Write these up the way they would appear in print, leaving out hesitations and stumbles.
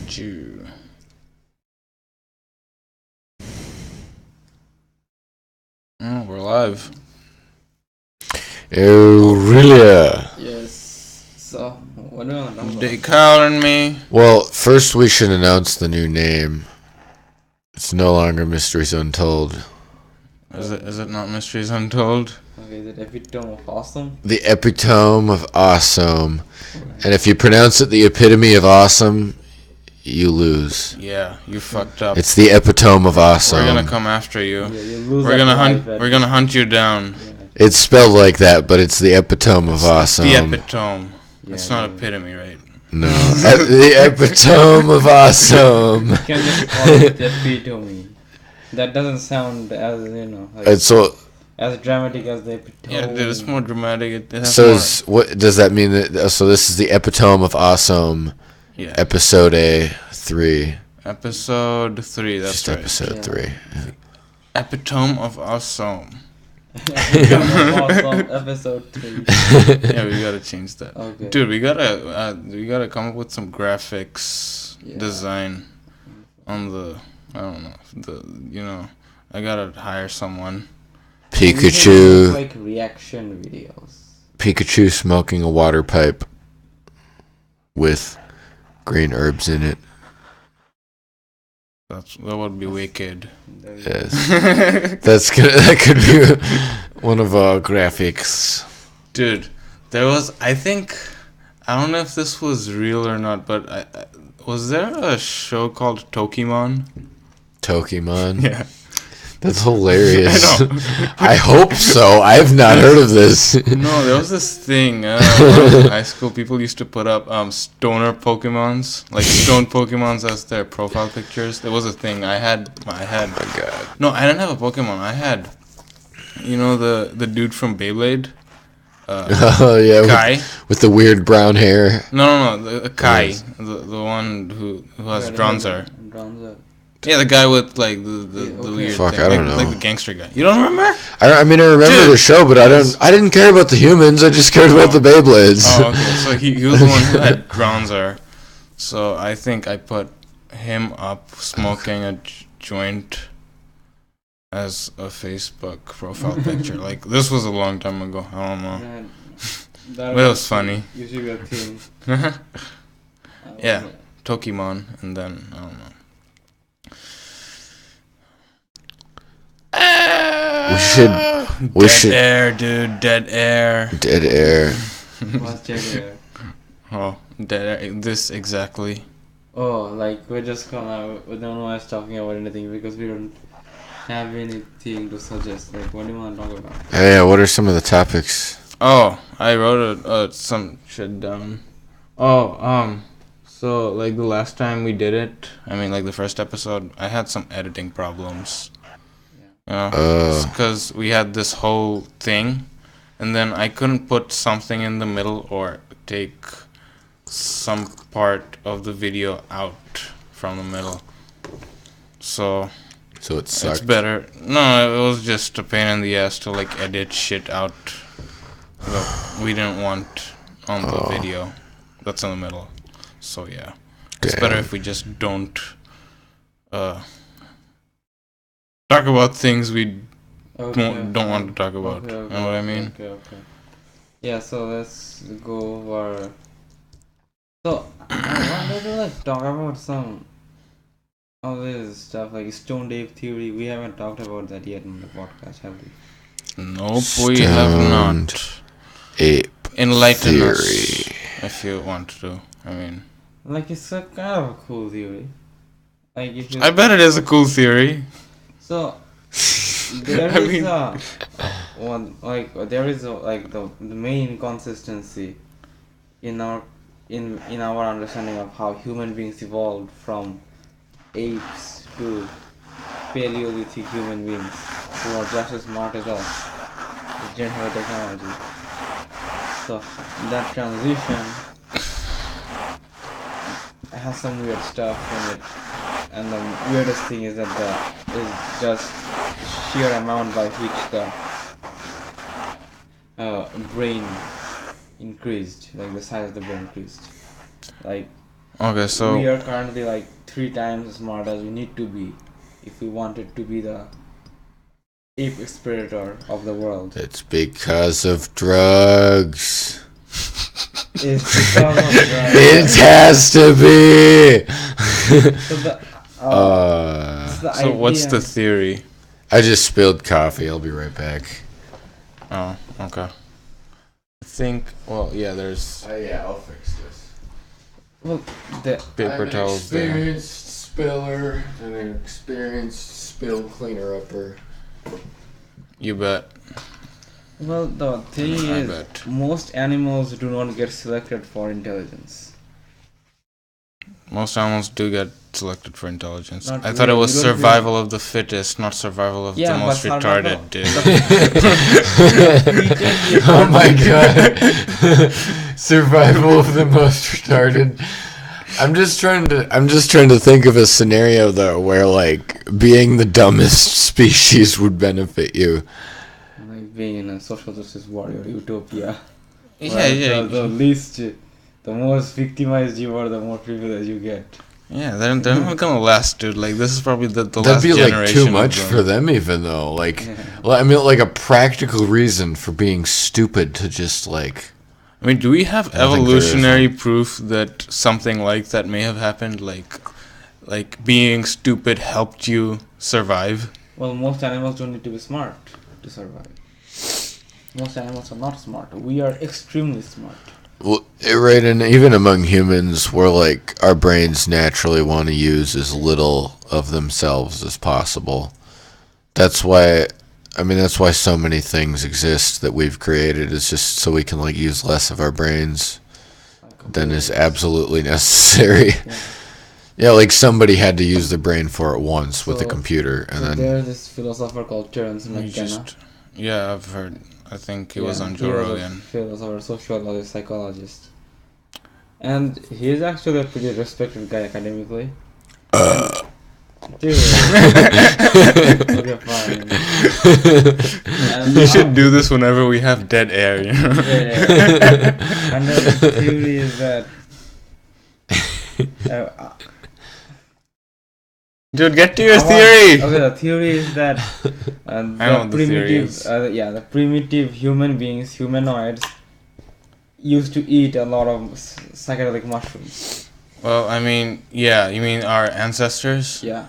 Pikachu. Oh, we're live. Aurelia. Yes. So, what do you want to talk They about? calling me. Well, first we should announce the new name. It's no longer Mysteries Untold. Is it not Mysteries Untold? Okay, is it Epitome of Awesome? The epitome of awesome. And if you pronounce it the epitome of awesome, you lose. Yeah, you fucked up. It's the epitome of awesome. We're gonna come after you. Yeah, you lose We're at gonna life hunt. at We're gonna hunt you down. Yeah. It's spelled like that, but it's the epitome of awesome. The epitome. Yeah, It's not yeah. epitome, right? No. The epitome of awesome. You can just call it Epitome. That doesn't sound as, like, It's so as dramatic as the Epitome. Yeah, dude, it's more dramatic. It has so more. is, what does that mean that so this is the epitome of awesome Yeah. episode 3. Episode 3. That's Just right. episode Yeah. 3. Epitome of awesome. Epitome of Awesome, episode 3. Yeah, we gotta change that. Okay. Dude, we gotta come up with some graphics design on the. I don't know. I gotta hire someone. We should Pikachu. make, like, reaction videos. Pikachu smoking a water pipe with green herbs in it. That would be wicked. There you Yes. That could be one of our graphics. Dude, I don't know if this was real or not, but was there a show called Tokimon? Tokimon. Yeah. That's hilarious. I know. I hope so. I've not heard of this. No, there was this thing. When I was in high school, people used to put up stoner Pokemons, like stone Pokemons as their profile pictures. There was a thing. I had. Oh my god. No, I didn't have a Pokemon. I had, the dude from Beyblade. Oh yeah, Kai. with the weird brown hair. No, the Kai, Yes. the one who has go. Bronzer. Bronzer. Yeah, the guy with like the okay. weird Fuck, thing, I don't like know. the gangster guy. You don't remember? I mean, I remember Dude. the show, but I didn't care about the humans. I just cared about the Beyblades. Oh, okay. So he was the one who had Bronzer. So I think I put him up smoking a joint as a Facebook profile picture. Like this was a long time ago. I don't know. That But it was funny. You should be a thing. Yeah. Tokimon, and then I don't know. We Dead should air, dude. Dead air. dead air. What's there? Oh, dead air. This exactly. Oh, like we're just gonna. We don't know us talking about anything because we don't have anything to suggest. Like, what do you want to talk about? Yeah, what are some of the topics? Oh, I wrote some shit down. Oh, so like the last time we did it, I mean like the first episode, I had some editing problems. Because we had this whole thing, and then I couldn't put something in the middle or take some part of the video out from the middle. So So it it's sucked. better. No, it was just a pain in the ass to like edit shit out that we didn't want on the video that's in the middle. So yeah, it's better if we just don't talk about things we don't want to talk about. Okay, You know what I mean? Okay. Yeah, so let's go over. So I wanted to like talk about some of this stuff like Stone Dave theory. We haven't talked about that yet in the podcast, have we? Nope, we have not. Stoned Ape Enlighten theory. us if you want to. I mean, Like, it's a kind of a cool theory. Like, if you I bet it is a cool theory. so there I is mean- the main inconsistency in our understanding of how human beings evolved from apes to Paleolithic human beings who are just as smart as us. They didn't have technology. So that transition has some weird stuff in it, and the weirdest thing is that is just sheer amount by which the brain increased, like the size of the brain increased. Like Okay, so we are currently like 3 times as smart as we need to be if we wanted to be the ape explorator of the world. It's because of drugs. It's because of drugs. It has to be. So the what's idea- the theory? I just spilled coffee. I'll be right back. Oh, okay. I think. Well, yeah. There's Yeah, I'll fix this. Well, the paper towels there. Experienced spiller and an experienced spill cleaner upper. You bet. Well, the thing I is, bet. most animals do not get selected for intelligence. Most animals do get selected for intelligence. Not I thought it really, was you don't survival of the fittest, not survival of Yeah, the most but retarded, dude. Oh my god. Survival of the most retarded. I'm just trying to think of a scenario though where like being the dumbest species would benefit you. Like being in a social justice warrior utopia. Yeah, Where yeah. The least, the most victimized you are, the more privilege you get. Yeah, they're not gonna last, dude. Like, this is probably the That'd last be generation like too of much them. for them even though. Like Yeah. well, I mean like a practical reason for being stupid to just like I mean, do we have I don't think there is evolutionary proof that something like that may have happened? Like being stupid helped you survive? Well, most animals don't need to be smart to survive. Most animals are not smart. We are extremely smart. well, right, and even among humans, we're like our brains naturally want to use as little of themselves as possible. That's why so many things exist that we've created is just so we can like use less of our brains than is absolutely necessary. Yeah. Yeah, like somebody had to use their brain for it once with a So- computer, and So then there's this philosopher called Terence You McKenna. just, yeah, I've heard. I think he was on Joe he was Rogan. a philosopher, sociologist, psychologist, and he's actually a pretty respected guy academically. Dude. Okay, fine. And, We should do this whenever we have dead air, you know? yeah. And the theory is that Dude, get to your okay, theory! the theory is that I know what the theory is. the primitive human beings, humanoids, used to eat a lot of psychedelic mushrooms. Well, I mean, yeah, you mean our ancestors? Yeah.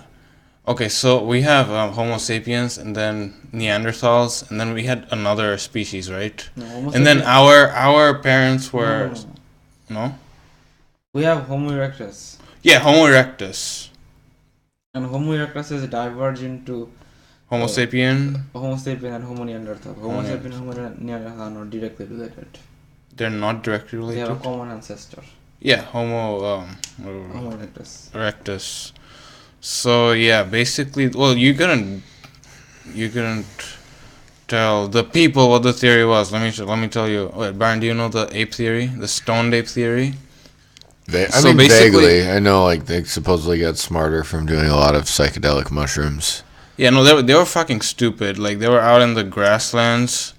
Okay, so we have Homo sapiens, and then Neanderthals, and then we had another species, right? No, Homo And then sapiens- our parents were... No. No? We have Homo erectus. Yeah, Homo erectus. And Homo erectus is divergent to Homo sapien, Homo sapien and Homo neanderthal. Homo Homo sapien and Homo neanderthal are not directly related. they're not directly They have a related. common ancestor. Yeah, Homo Homo erectus. erectus. So yeah, basically, well, you couldn't tell the people what the theory was. Let me tell you. Wait, Byron, do you know the ape theory, the stoned ape theory? I So mean, basically- vaguely. I know, like, they supposedly got smarter from doing a lot of psychedelic mushrooms. Yeah, no, they were fucking stupid. Like, they were out in the grasslands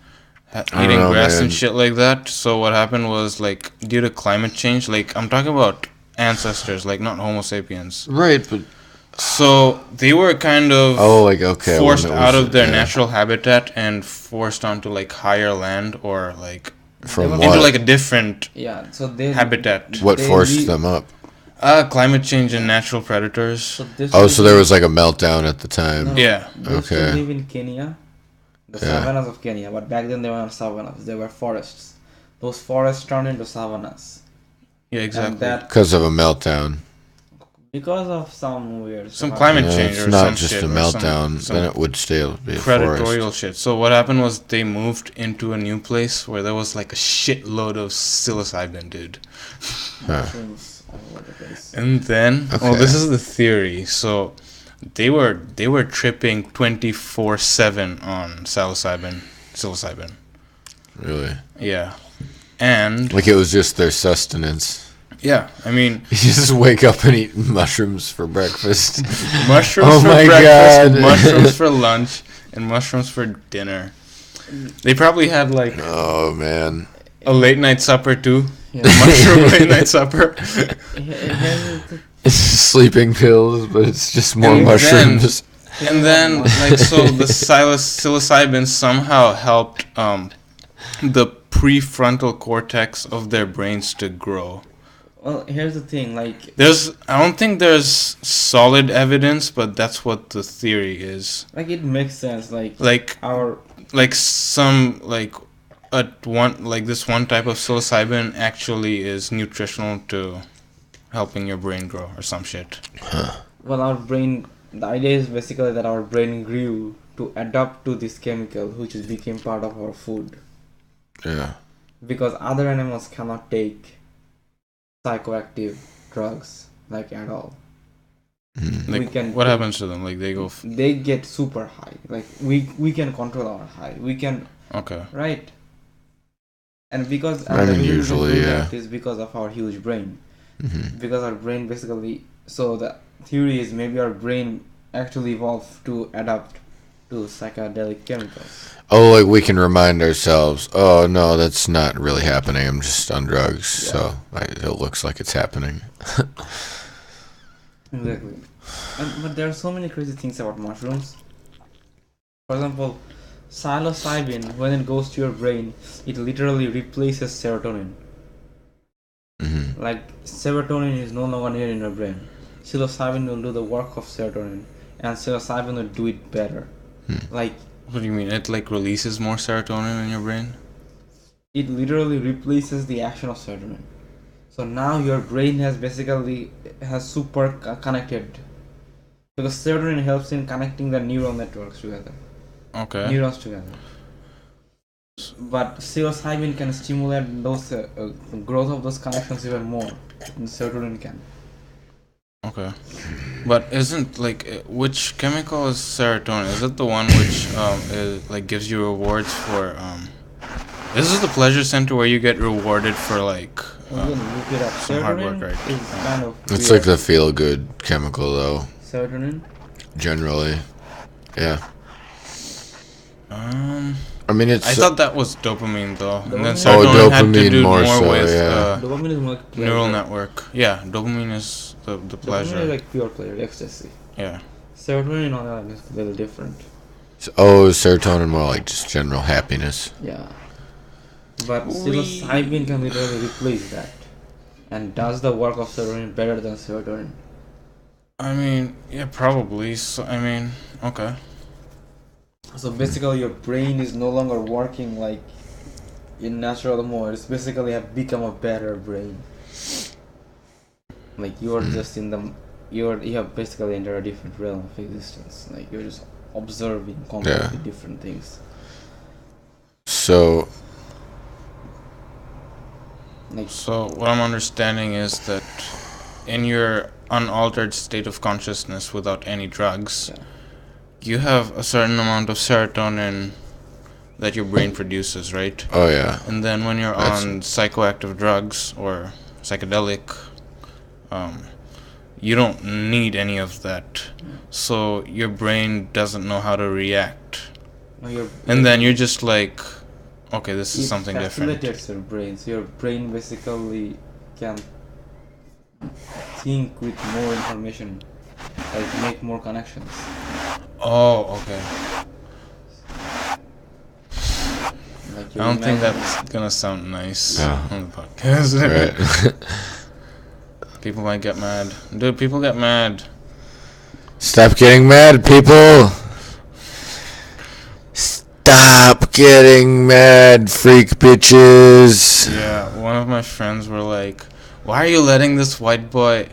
I don't eating know, grass man. and shit like that. So what happened was, like, due to climate change, like, I'm talking about ancestors, like, not Homo sapiens. Right, but... So they were kind of Oh, like, okay. forced when it out was- of their yeah. natural habitat and forced onto, like, higher land or, like, From Into into, what? like, a different Yeah, so they habitat. What they forced leave- them up? Climate change and natural predators. So this Oh, was so there was, like, a meltdown at the time. No. Yeah. They used to Okay. live in Kenya, the Yeah. savannas of Kenya, but back then they were not savannas, they were forests. Those forests turned into savannas. Yeah, exactly. And that Because of a meltdown. because of some weird Some stuff. climate Yeah, change it's or not some just shit a or meltdown. some Then it would still be a predatorial forest. shit. So what happened was they moved into a new place where there was like a shitload of psilocybin, dude. Huh. Mushrooms all over the place. And then, Okay. this is the theory. So they were tripping 24/7 on psilocybin. Really? Yeah. And Like, it was just their sustenance. yeah, I mean, You just wake up and eat mushrooms for breakfast. mushrooms Oh for my breakfast, God. mushrooms for lunch, and mushrooms for dinner. They probably had like Oh, man. a late night supper too. Yeah. Mushroom late night supper. Here's the Sleeping pills, but it's just more And mushrooms. And then, like, so the psilocybin somehow helped the prefrontal cortex of their brains to grow. Well, here's the thing, like I don't think there's solid evidence, but that's what the theory is. it makes sense. Like Our some this one type of psilocybin actually is nutritional to helping your brain grow or some shit. our brain. The idea is basically that our brain grew to adapt to this chemical, which became part of our food. Yeah. Because other animals cannot take psychoactive drugs at all. Like, what happens to them? Like, they go. They get super high. Like we can control our high. We can. Okay. Right. And because I mean, the reason we can usually, do yeah. that is because of our huge brain. Mm-hmm. Because our brain basically. So the theory is maybe our brain actually evolved to adapt to psychedelic chemicals. Oh, like we can remind ourselves, oh no, that's not really happening. I'm just on drugs, so it looks like it's happening. Exactly. But there are so many crazy things about mushrooms. For example, psilocybin, when it goes to your brain, it literally replaces serotonin. Mm-hmm. Like, serotonin is no longer needed in your brain. Psilocybin will do the work of serotonin, and psilocybin will do it better. Like, What do you mean? It like releases more serotonin in your brain? it literally replaces the action of serotonin. So now your brain has super connected, because serotonin helps in connecting the neural networks together, Okay. neurons together. But psilocybin can stimulate those growth of those connections even more than serotonin can. Okay. But isn't which chemical is serotonin? Is it the one which gives you rewards for This is the pleasure center where you get rewarded for You can look it up. some hard work, Serotonin right? is kind of It's weird. like the feel-good chemical, though. Serotonin? Generally, yeah. I mean, it's. I thought that was dopamine though, and then Dopamine? serotonin had to dopamine do more more so, with yeah. Dopamine is more neural pleasure. network. Yeah, dopamine is the pleasure. Dopamine is like pure pleasure, ecstasy. Yeah. Serotonin on the other hand is a little different. Serotonin more like just general happiness. Yeah. But psilocybin can literally replace that, and does the work of serotonin better than serotonin. I mean, yeah, probably. So, I mean, okay. So basically your brain is no longer working like in natural mode. It's basically have become a better brain. Like you are just you have basically entered a different realm of existence. Like you're just observing completely different things. So, So what I'm understanding is that in your unaltered state of consciousness without any drugs, you have a certain amount of serotonin that your brain produces, right? oh yeah. And then when you're on psychoactive drugs or psychedelic, you don't need any of that. So your brain doesn't know how to react. And then you're just like, okay, this is something different. It facilitates your brain. So your brain basically can think with more information, like make more connections. Oh, okay. Like I don't think that's gonna sound nice Yeah. on the podcast. Right. People might get mad. Dude, people get mad. Stop getting mad, people. Stop getting mad, freak bitches. Yeah, one of my friends were like, why are you letting this white boy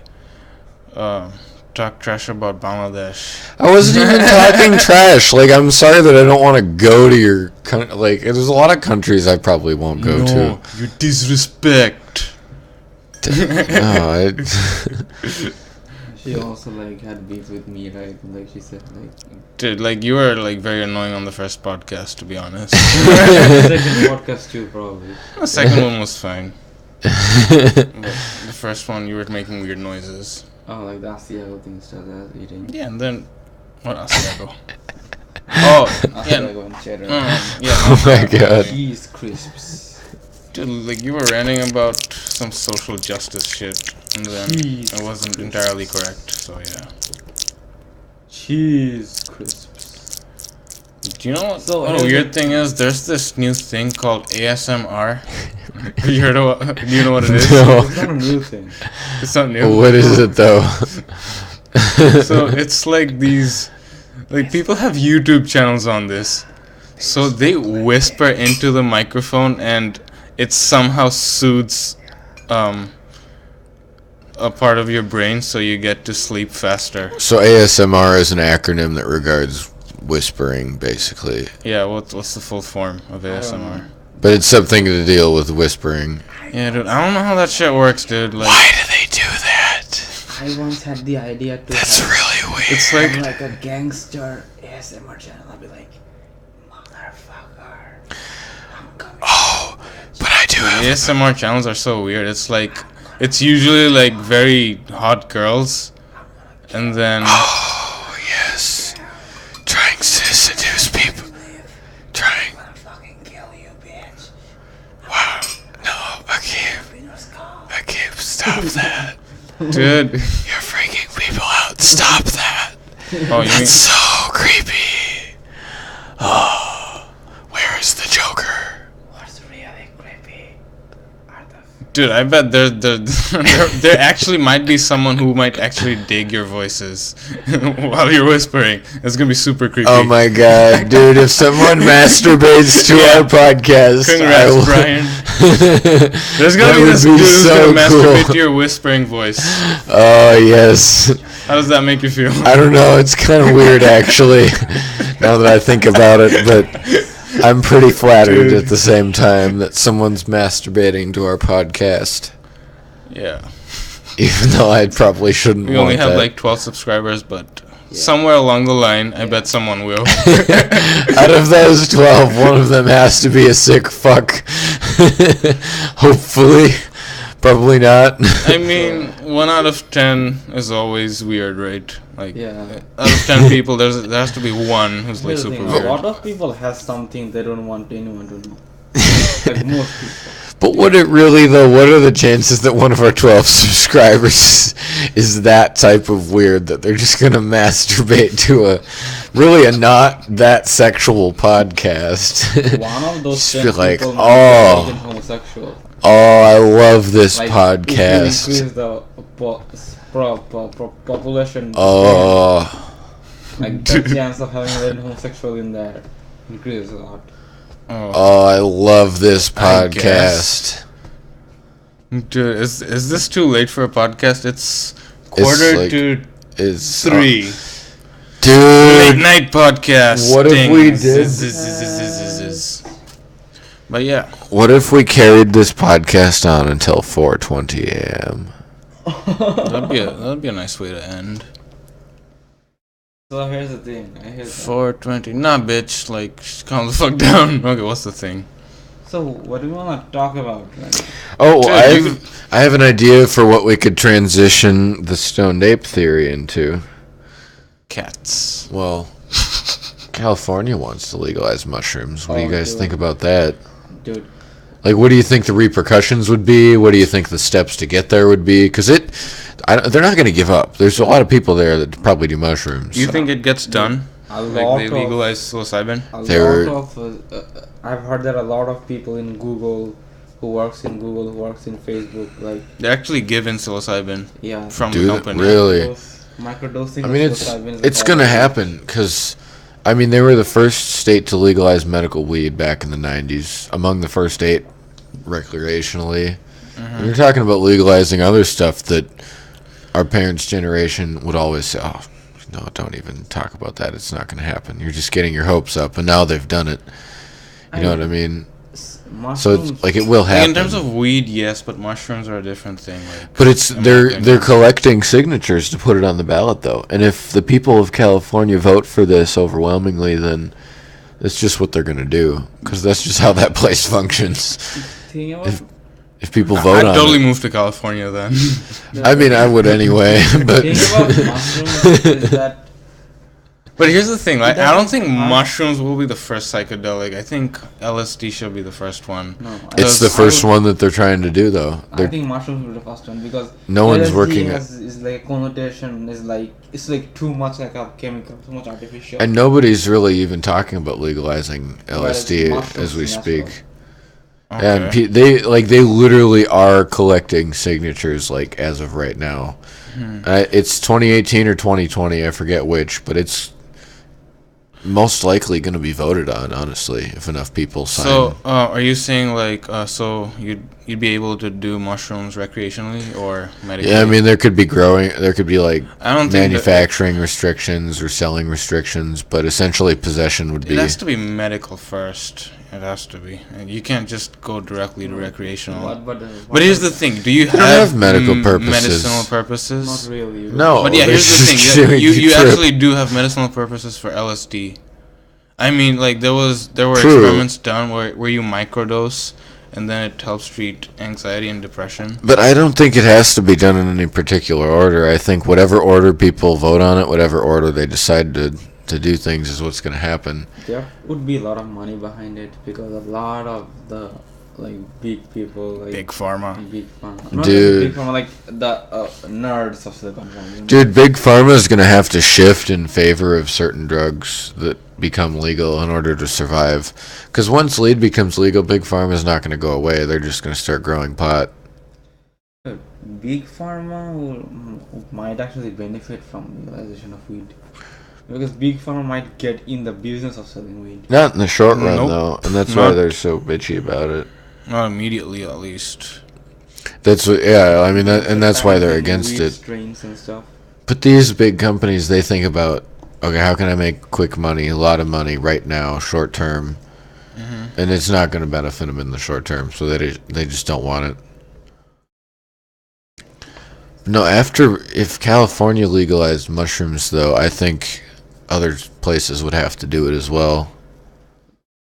talk trash about Bangladesh? I wasn't even talking trash. Like, I'm sorry that I don't want to go to your like. There's a lot of countries I probably won't go to. You disrespect. No, She also like had beef with me, right? Like she said, like Dude, like you were like very annoying on the first podcast, to be honest. the second podcast too, probably. The second one was fine. But the first one, you were making weird noises. Oh, like the Asiago thing started eating. Yeah, and then what else did I go? Oh, yeah. Asiago and cheddar. Yeah. oh my god. Cheese crisps. Dude, like you were ranting about some social justice shit, and then Jeez. it wasn't entirely correct. So yeah. Cheese crisps. Do you know what? So, What a weird thing is? There's this new thing called ASMR. You heard of what? Do you know what it is? No. It's not a new thing. It's not new. What is it though? So it's like these, like people have YouTube channels on this. So they whisper into the microphone and it somehow soothes a part of your brain so you get to sleep faster. So ASMR is an acronym that regards whispering, basically. Yeah, what's the full form of ASMR? But it's something to deal with whispering. Yeah, dude, I don't know how that shit works, dude. Like, Why do they do that? I once had the idea to That's have really weird. it's have like, like a gangster ASMR channel. I'll be like, motherfucker, I'm coming. Oh, but I do have. ASMR channels are so weird. It's like, it's usually like very hot girls, and then Oh, yes. Trying to seduce people. Trying. I'm gonna fucking kill you, bitch. Wow. No, Akeem, stop that. dude. You're freaking people out. Stop that. Oh, you mean? That's so creepy. Oh, where is the Joker? What's really creepy are the Dude, I bet there actually might be someone who might actually dig your voices while you're whispering. It's gonna be super creepy. Oh my god, dude, if someone masturbates to Yeah. our podcast, Congrats, Brian. There's gonna That be would this be dude who's so gonna masturbate cool. to your whispering voice. Oh, yes. How does that make you feel? I don't know, it's kind of weird actually, now that I think about it, but I'm pretty flattered Dude. at the same time that someone's masturbating to our podcast, Yeah. even though I probably shouldn't We want only have that. like 12 subscribers, but somewhere along the line, I bet someone will. Out of those 12, one of them has to be a sick fuck. Hopefully. Probably not. I mean, 1 out of 10 is always weird, right? Like, Yeah. out of 10 people, there has to be one who's like Here's the super thing, weird. a lot of people has something they don't want anyone to know. Like most people. But would it really, though, what are the chances that one of our 12 subscribers is that type of weird that they're just going to masturbate to a not that sexual podcast? One of those Just 10 be like, people oh. might be homosexual. Oh, I love this Like, podcast. if you increase the population, Oh, like the chance of having a homosexual in there increases a lot. oh, I love this I guess. podcast. Dude, is this too late for a podcast? It's quarter like- to Is 3. Late dude. night podcast. What if we did- But yeah. What if we carried this podcast on until 4:20 a.m.? That'd be a nice way to end. So here's the thing. I hear that. 4:20. Nah, bitch. Like, calm the fuck down. Okay, what's the thing? So what do we want to talk about? Right? Oh, Dude, I have an idea for what we could transition the stoned ape theory into. Cats. Well, California wants to legalize mushrooms. What do you Oh, guys dude. think about that? Dude, Like, what do you think the repercussions would be? What do you think the steps to get there would be? Because they're not going to give up. There's a lot of people there that probably do mushrooms. Do you think it gets done? a Like, lot they of legalize psilocybin? There- I've heard that a lot of people in Google who works in Facebook, like They actually give in psilocybin yeah. from Do the they- company. really? Microdosing. I mean, of it's psilocybin is it's a going to problem. happen because, I mean, they were the first state to legalize medical weed back in the 90s, among the first 8 recreationally. And you're talking about legalizing other stuff that our parents' generation would always say, oh, no, don't even talk about that. It's not going to happen. You're just getting your hopes up, and now they've done it. You know what I mean? So Mushrooms. it's like it will Like, happen. in terms of weed, yes, but mushrooms are a different thing. Like, But it's in my they're opinion. collecting signatures to put it on the ballot, though. And if the people of California vote for this overwhelmingly, then it's just what they're going to do, because that's just how that place functions. Thing about If people vote I'd on totally it, move to California then. I mean, I would anyway. But thing about mushrooms is that But here's the thing, like, I don't think doesn't- mushrooms will be the first psychedelic. I think LSD should be the first one. No, It's the first one that they're trying to do, though. I think mushrooms will be the first one because No one's LSD working is like a connotation is like it's like too much like a chemical, too much artificial. And nobody's really even talking about legalizing Whereas LSD mushrooms as we is speak. natural. And Okay. they literally are collecting signatures like as of right now. It's 2018 or 2020, I forget which, but it's most likely going to be voted on, honestly, if enough people sign. So, are you saying like, so you'd be able to do mushrooms recreationally or medically? Yeah, I mean there could be like I don't think manufacturing restrictions or selling restrictions, but essentially possession would it be. has to be medical first. It has to be. And you can't just go directly to recreational. But here's the thing: do you don't have have medical purposes. medicinal purposes? Not really. No, But yeah, they're here's the thing: just yeah, doing you trip. actually do have medicinal purposes for LSD. I mean, like there were True. experiments done where you microdose, and then it helps treat anxiety and depression. But I don't think it has to be done in any particular order. I think whatever order people vote on it, whatever order they decide to do things, is what's going to happen. There would be a lot of money behind it because a lot of the like big people like Big pharma. big pharma. Not Dude. just big pharma, like the nerds of Silicon Valley. Dude, big pharma is going to have to shift in favor of certain drugs that become legal in order to survive. Because once lead becomes legal, big pharma is not going to go away. They're just going to start growing pot. Big pharma might actually benefit from legalization of weed because big pharma might get in the business of selling weed. Not in the short run, Nope. though, and that's why Not- they're so bitchy about it. Not immediately, at least. That's what, yeah. I mean, and that's why they're Patenting against weed it. strains and stuff. But these big companies, they think about, okay, how can I make quick money, a lot of money right now, short term, and it's not going to benefit them in the short term, so they just don't want it. No, if California legalized mushrooms, though, I think other places would have to do it as well.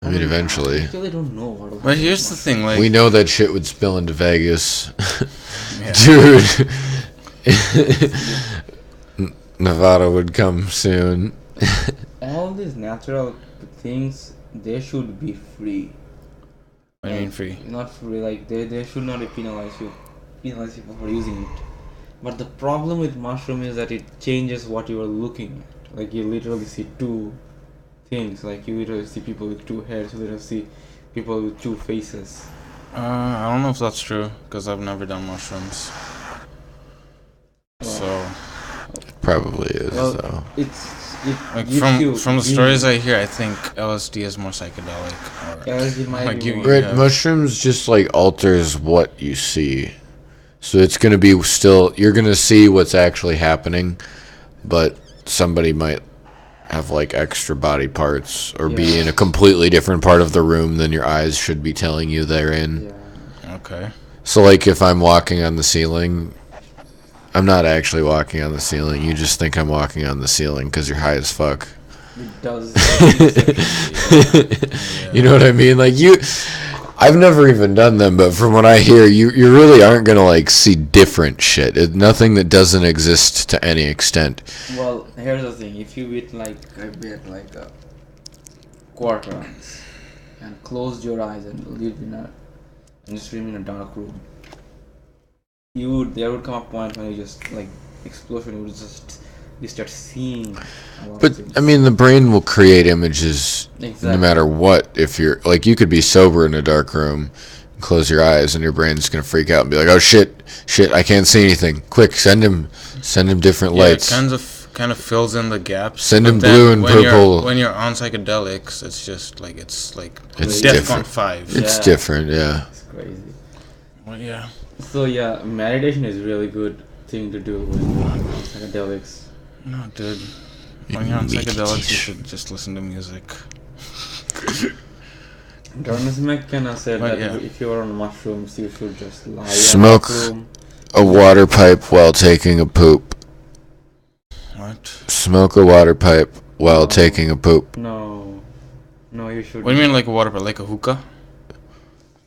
I mean, I eventually. actually don't know what. But here's the thing, like We know that shit would spill into Vegas. Yeah. Dude. Nevada would come soon. All these natural things, they should be free. What do you mean free? Not free, like they should not penalize people for using it. But the problem with mushroom is that it changes what you are looking at. Like you literally see two things. Like you literally see people with two heads. You literally see people with two faces. I don't know if that's true because I've never done mushrooms. So, Probably is, Well, though. it like gives you from the green- stories I hear, I think LSD is more psychedelic. Or, LSD might like be you- more- Right, yeah. mushrooms just like alters what you see. So it's gonna be still, you're gonna see what's actually happening, but somebody might have like extra body parts or be Yeah. in a completely different part of the room than your eyes should be telling you they're in. Yeah. Okay. So like if I'm walking on the ceiling, I'm not actually walking on the ceiling. You just think I'm walking on the ceiling because you're high as fuck. It does. You know what I mean? Like I've never even done them, but from what I hear, you really aren't gonna like see different shit. Nothing that doesn't exist to any extent. Well, here's the thing: if you bet like a quarter ounce and closed your eyes and live and just swim in a dark room, there would come a point when you just like explosion. You start seeing. A lot But of things. I mean, the brain will create images Exactly. no matter what. If you're like, you could be sober in a dark room, close your eyes, and your brain's gonna freak out and be like, "Oh shit, I can't see anything. Quick, send him different Yeah, lights." it kind of fills in the gaps. Send but him then blue and when purple. When you're on psychedelics, it's just like it's It's DEFCON different. 5. It's Yeah. different, yeah. It's crazy. Well, yeah. So yeah, meditation is really good thing to do when you're on psychedelics. No, dude. When you're on psychedelics, you Meditation. should just listen to music. Ernest McKenna said But that yeah. if you're on mushrooms, you should just lie Smoke. in a room. A water pipe while taking a poop. What? Smoke a water pipe while taking a poop. No, you should. What do you mean like a water pipe? Like a hookah?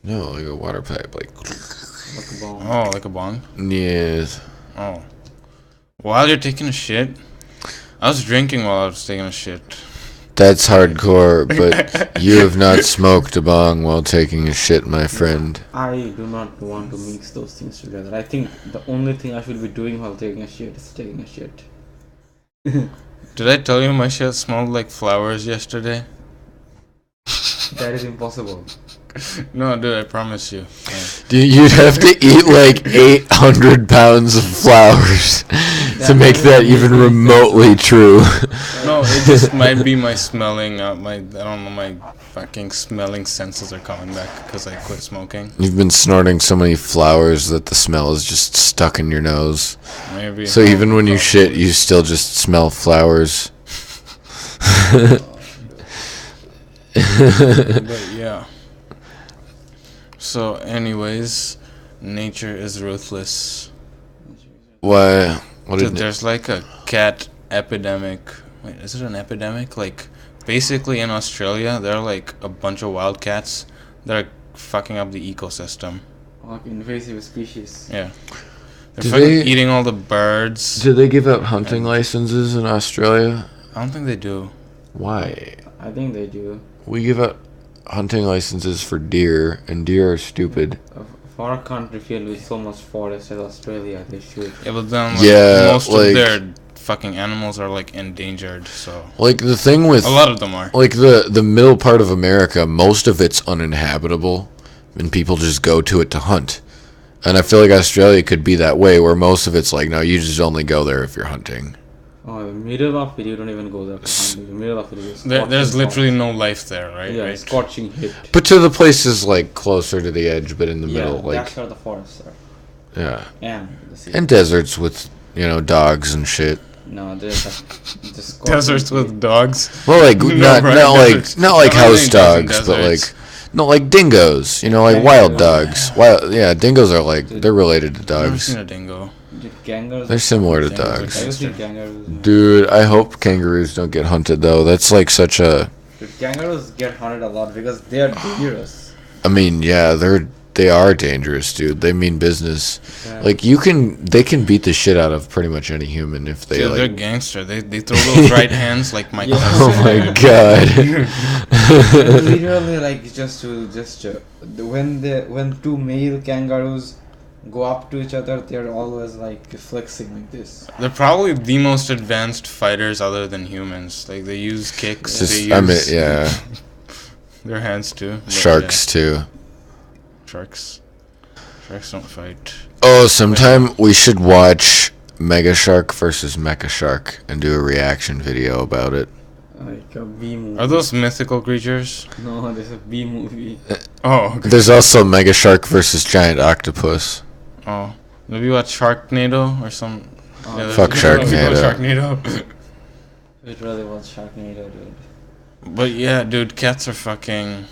No, like a water pipe, like. Like a bomb. Oh, like a bong? Yes. Oh. While you're taking a shit? I was drinking while I was taking a shit. That's hardcore, but you have not smoked a bong while taking a shit, my friend. I do not want to mix those things together. I think the only thing I should be doing while taking a shit is taking a shit. Did I tell you my shit smelled like flowers yesterday? That is impossible. No, dude, I promise you. Yeah. Dude, you'd have to eat like 800 pounds of flowers to make that even remotely true. No, it just might be my smelling. I don't know, my fucking smelling senses are coming back because I quit smoking. You've been snorting so many flowers that the smell is just stuck in your nose. Maybe. So even when you shit, you still just smell flowers. But yeah. So, anyways, nature is ruthless. Why? What Dude, did there's like a cat epidemic. Wait, is it an epidemic? Like, basically in Australia, there are like a bunch of wild cats that are fucking up the ecosystem. Like invasive species. Yeah. They're Do fucking they- eating all the birds. Do they give out hunting licenses in Australia? I don't think they do. Why? I think they do. We give out hunting licenses for deer, and deer are stupid. For a country filled with so much forest as Australia, they should. Yeah, but then like, Yeah, most like- of their fucking animals are like endangered, so Like the thing with a lot of them are. like the middle part of America, most of it's uninhabitable, and people just go to it to hunt. And I feel like Australia could be that way, where most of it's like, no, you just only go there if you're hunting. Oh, the middle of it, you don't even go there for hunting. The middle of it is There's scorching literally hot. no life there, right? Yeah, right? scorching heat. But to the places like closer to the edge, but in the Yeah, middle, like that's where the forests are. yeah, And the sea. and deserts with dogs and shit. No, there's the scorching Deserts heat. with dogs. Well, like No, not right, not deserts. like not like house Everything goes in dogs, but like deserts. no like dingoes. Like wild dogs. Wild dingoes are like they're related to I've never dogs. seen a dingo. Dude, kangaroos. They're similar to Dingoes are dogs. Have you seen kangaroos? Man? Dude, I hope kangaroos don't get hunted though. That's like such a. Dude, kangaroos get hunted a lot because they are dangerous. I mean, yeah, they are dangerous, dude. They mean business. Yeah. Like they can beat the shit out of pretty much any human if they Dude, they're like. gangster. They throw those right hands like Mike Yeah. Tyson. Oh my god. Literally, like just when two male kangaroos go up to each other, they're always like flexing like this. They're probably the most advanced fighters other than humans. Like they use kicks. Just they use I mean, yeah, their hands too. But sharks too. yeah, sharks. Sharks don't fight. Oh, sometime we should watch Mega Shark versus Mecha Shark and do a reaction video about it. Like a B movie. Are those mythical creatures? No, there's a B movie. Oh, okay. There's also Mega Shark versus Giant Octopus. Oh, maybe watch Sharknado or some. Oh, Fuck Sharknado. Sharknado. Sharknado. It really was Sharknado, dude. But yeah, dude, cats are fucking.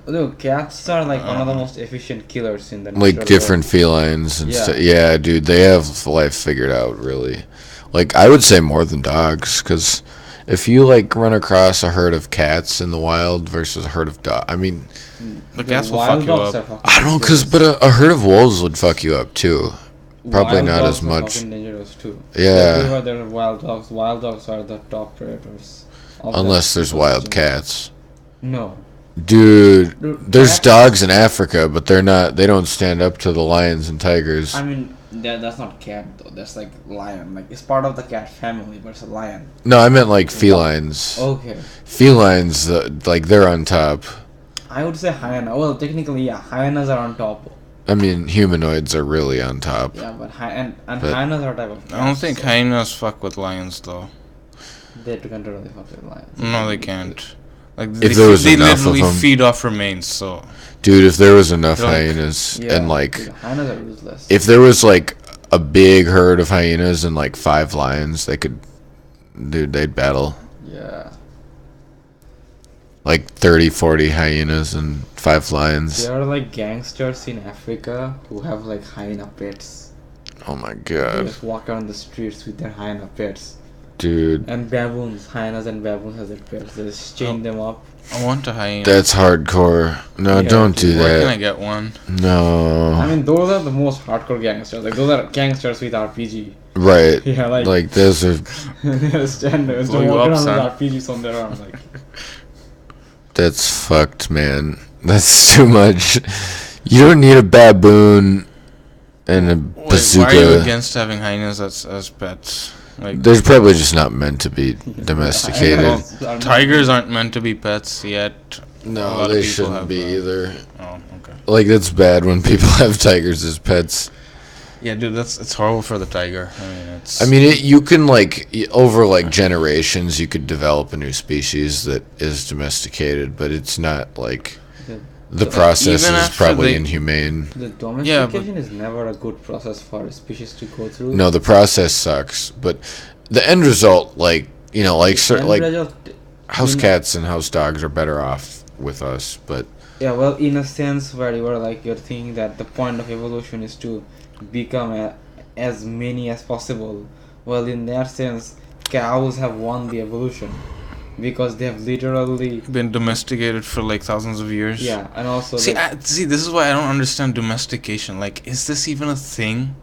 Look, cats are like one of the most efficient killers in the Like natural different world. felines and Yeah. stuff. Yeah, dude, they have life figured out, really. Like, I would say more than dogs, because if you, like, run across a herd of cats in the wild versus a herd of dogs, I mean, The cats will wild fuck you dogs up. are fucking I don't know, dangerous. but a herd of wolves would fuck you up, too. Probably Wild not dogs as are much. fucking dangerous too. Yeah. Everywhere there are wild dogs. Wild dogs are the top predators. of the Unless there's wild ecosystem. cats. No. Dude, Dude, there's cats- dogs in Africa, but they don't stand up to the lions and tigers. I mean, that's not cat though. That's like lion. Like it's part of the cat family, but it's a lion. No, I meant like felines. Okay. Felines, like, they're on top. I would say hyena. Well, technically, yeah, hyenas are on top. I mean, humanoids are really on top. Yeah, but But- hyenas are type of. I don't cats, think so hyenas fuck with lions though. they can't really fuck with lions. No, they can't. Like If there was they enough of literally them. feed off remains. So Dude, if there was enough Like- hyenas Yeah, and like dude, hyenas are useless. if there was like a big herd of hyenas and like 5 lions, they'd battle. Yeah. Like 30, 40 hyenas and 5 lions. There are like gangsters in Africa who have like hyena pets. Oh my They god. just walk around the streets with their hyena pets. Dude, And baboons, hyenas and baboons have their pets. They just chain them up. I want a hyena. that's hardcore. No, Yeah, don't do Where can I that. get one? No. I mean, those are the most hardcore gangsters. Like those are gangsters with RPG. Right. Yeah, Like those are. they're standards. Blow They're you walking up, around son. with RPGs on their arm. Like, That's fucked, man. That's too much. You don't need a baboon and a Wait, bazooka. why are you against having hyenas as pets? Like, They're probably just not meant to be domesticated. Hyenas. tigers aren't meant to be pets yet. A No, lot of they people shouldn't have, be either. Oh, okay. Like, it's bad when people have tigers as pets. Yeah, dude, it's horrible for the tiger. I mean, it's. I mean, you can, like, over, like, generations, you could develop a new species that is domesticated, but it's not, like, the process even is after probably they- inhumane. The domestication is never a good process for a species to go through. No, the process sucks, but the end result, like, you know, like, house cats and house dogs are better off with us, but Yeah, well, in a sense where you're thinking that the point of evolution is to become as many as possible. Well, in that sense, cows have won the evolution because they have literally been domesticated for like thousands of years. yeah, and also See, see, this is why I don't understand domestication. Like, is this even a thing?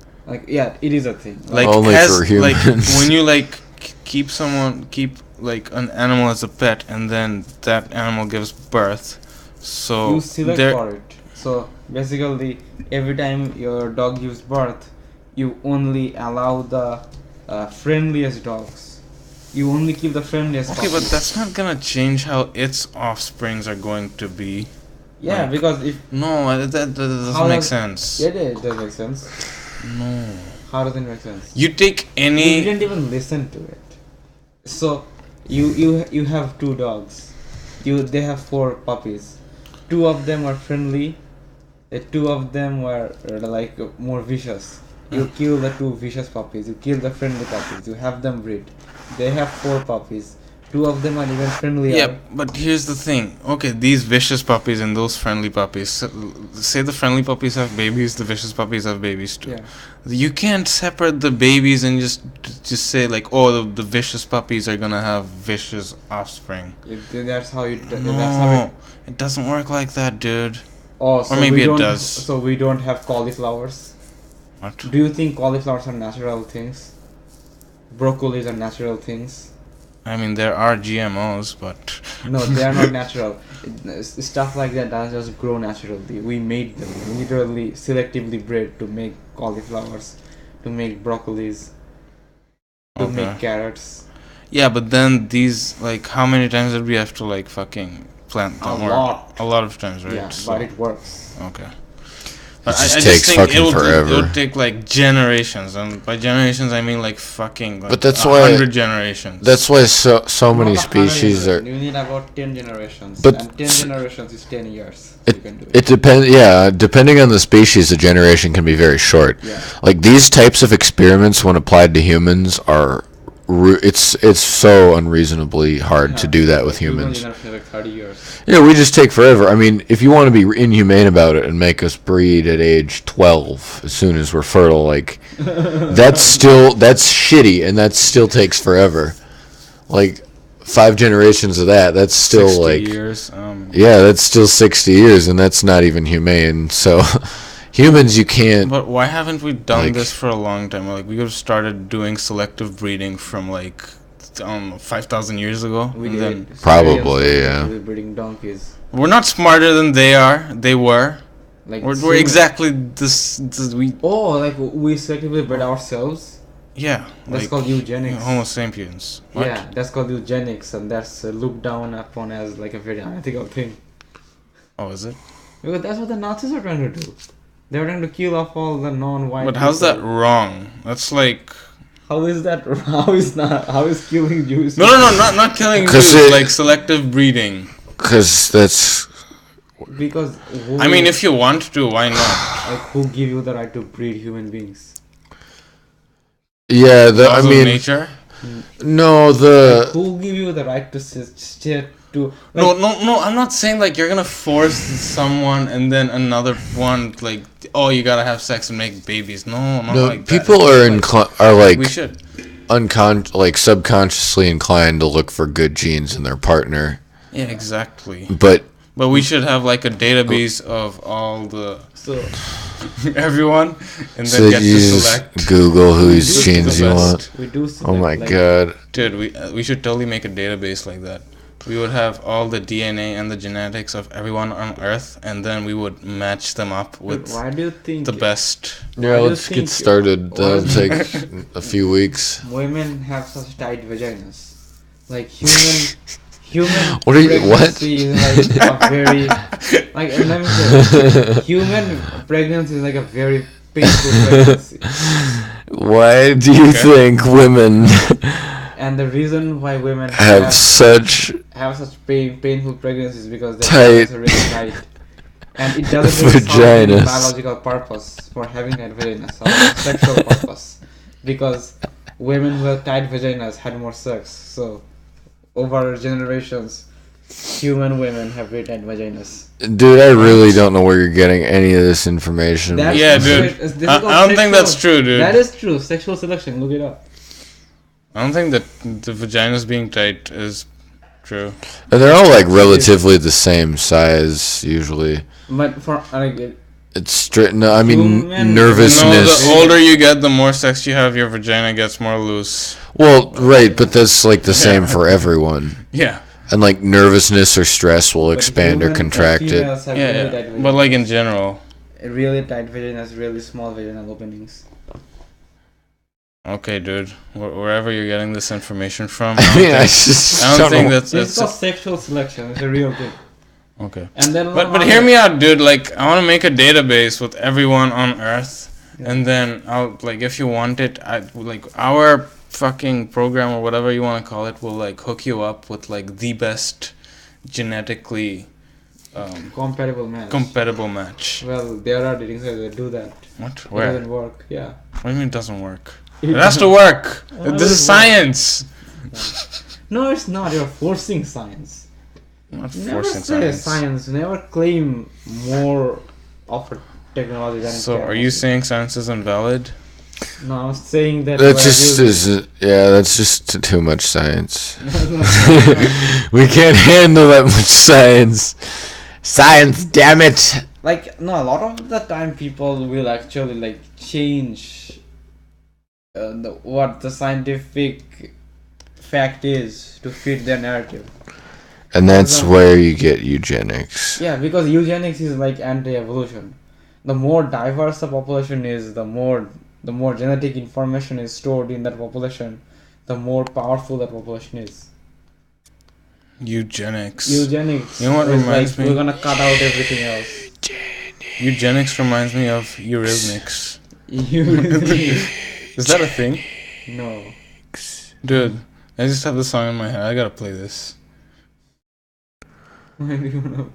yeah, it is a thing. Like, Only for like humans. when you like keep like an animal as a pet, and then that animal gives birth. So you select for it. So basically, every time your dog gives birth, you only allow the friendliest dogs. You only keep the friendliest. Okay, but puppies. that's not gonna change how its offsprings are going to be. Yeah, like- because if No, that doesn't make sense. yeah, it does make sense. No. How does it make sense? You take You any. didn't even listen to it. So you have two dogs. They have 4 puppies. 2 of them are friendly. 2 of them were like more vicious. You kill the 2 vicious puppies. You kill the friendly puppies. You have them breed. They have 4 puppies. 2 of them are even friendlier. Yeah, but here's the thing. Okay, these vicious puppies and those friendly puppies. Say the friendly puppies have babies, the vicious puppies have babies too. Yeah. You can't separate the babies and just say like, oh, the vicious puppies are gonna have vicious offspring. That's how you. That's how No, it doesn't work like that, dude. Oh, so Or maybe we it don't- does. So we don't have cauliflowers. What? Do you think cauliflowers are natural things? Broccolis are natural things. I mean, there are GMOs, but No, they are not natural. Stuff like that doesn't just grow naturally. We made them, literally selectively bred to make cauliflowers, to make broccolis, to Okay. make carrots. yeah, but then these like, how many times did we have to like fucking plant them? A lot. A lot of times, right? Yeah, So- but it works. Okay. It just takes fucking it forever. would take like generations, and by generations I mean like fucking. Like But that's why- 100 generations. That's why so many Not 100 species are. You need about 10 generations. But and 10 generations is 10 years. It- You can do it. It depends. Yeah, depending on the species, the generation can be very short. Yeah. Like these types of experiments, when applied to humans, are it's so unreasonably hard to do that with humans. Like 30 years. Yeah, we just take forever. I mean, if you want to be inhumane about it and make us breed at age 12 as soon as we're fertile, like that's shitty, and that still takes forever. Like 5 generations of that's still 60 like years. yeah, that's still 60 years, and that's not even humane. So humans, you can't. But why haven't we done Like- this for a long time? Like we could have started doing selective breeding from like 5,000 years ago. We and did. then Probably, yeah. We're breeding donkeys. we're not smarter than they are. They were. Like We're similar- exactly this. We Oh, like we selectively bred ourselves. yeah. That's like, called eugenics. Homo sapiens. What? Yeah, that's called eugenics, and that's looked down upon as like a very unethical thing. Oh, is it? Because that's what the Nazis are trying to do. They were trying to kill off all the non-white. But how's that people. wrong? That's like How is that? How is killing Jews? no, not killing 'Cause Jews. it- Like selective breeding. Because that's. Because who, I mean, if you want to, why not? like who give you the right to breed human beings? Yeah, Laws of nature. no, Like, who give you the right to sit to? Like, No. I'm not saying like you're gonna force someone and then another one like, oh, you gotta have sex and make babies. No, not no, like people that. are like We should. like subconsciously inclined to look for good genes in their partner, Yeah, exactly. but But we should have like a database of all the So everyone, and So then get you to just select. Google whose do genes the you best. want. we do select, Oh my like, god. Dude, we should totally make a database like that. We would have all the DNA and the genetics of everyone on Earth, and then we would match them up Dude, with why do you think the best. Yeah, Why do you let's think- get started. why That'll do you take a few weeks. women have such tight vaginas? Like human What are you- what? pregnancy is like a very like let me say, human pregnancy is like a very painful pregnancy. Why do you think women And the reason why women have such have such painful pregnancies is because their Tight vaginas are really tight. And it doesn't really serve any vaginas? biological purpose for having that vaginas, or sexual purpose. Because women who have tight vaginas had more sex. So over generations, human women have very tight vaginas. Dude, I really don't know where you're getting any of this information. That's Yeah, considered- dude. this is I called don't think that's sexual- true, dude. That is true. Sexual selection. Look it up. I don't think that the vaginas being tight is true. And they're all like relatively the same size usually. But for like It's straight. No, I mean Human- No, nervousness. the older you get, the more sex you have, your vagina gets more loose. Well, right, but that's like the same for everyone. Yeah. And like nervousness or stress will expand or human- contract it. females have Yeah, really yeah. tight But like in vaginas. general. Really tight vaginas, really small vaginal openings. Okay, dude. Wherever you're getting this information from, I mean, I just I don't think know. that's It's called sexual selection. It's a real thing. okay. And then But hear me out, dude. Like, I want to make a database with everyone on Earth, and then I'll like, if you want it, like our fucking program or whatever you want to call it will like hook you up with like the best genetically compatible match. compatible match. Well, there are dating sites that do that. What? It Where? doesn't work. Yeah. What do you mean it doesn't work? It has to work. This is science. No, it's not. You're forcing science. I'm not Never forcing say science. science. Never claim more of a technology than it So, can are you offer. saying science is invalid? No, I'm saying that. That we're just using- is. Yeah, that's just too much science. That's not- We can't handle that much science. Science, damn it! Like, no, a lot of the time people will actually like change what the scientific fact is to fit their narrative. And that's where you get eugenics. Yeah, because eugenics is like anti-evolution. The more diverse the population is, the more genetic information is stored in that population, the more powerful that population is. Eugenics. Eugenics You know what is reminds like me? we're gonna cut out everything else. Eugenics reminds me of eurythmics. Eugenics. Is that a thing? No. Dude, I just have the song in my head. I gotta play this. Why do you wanna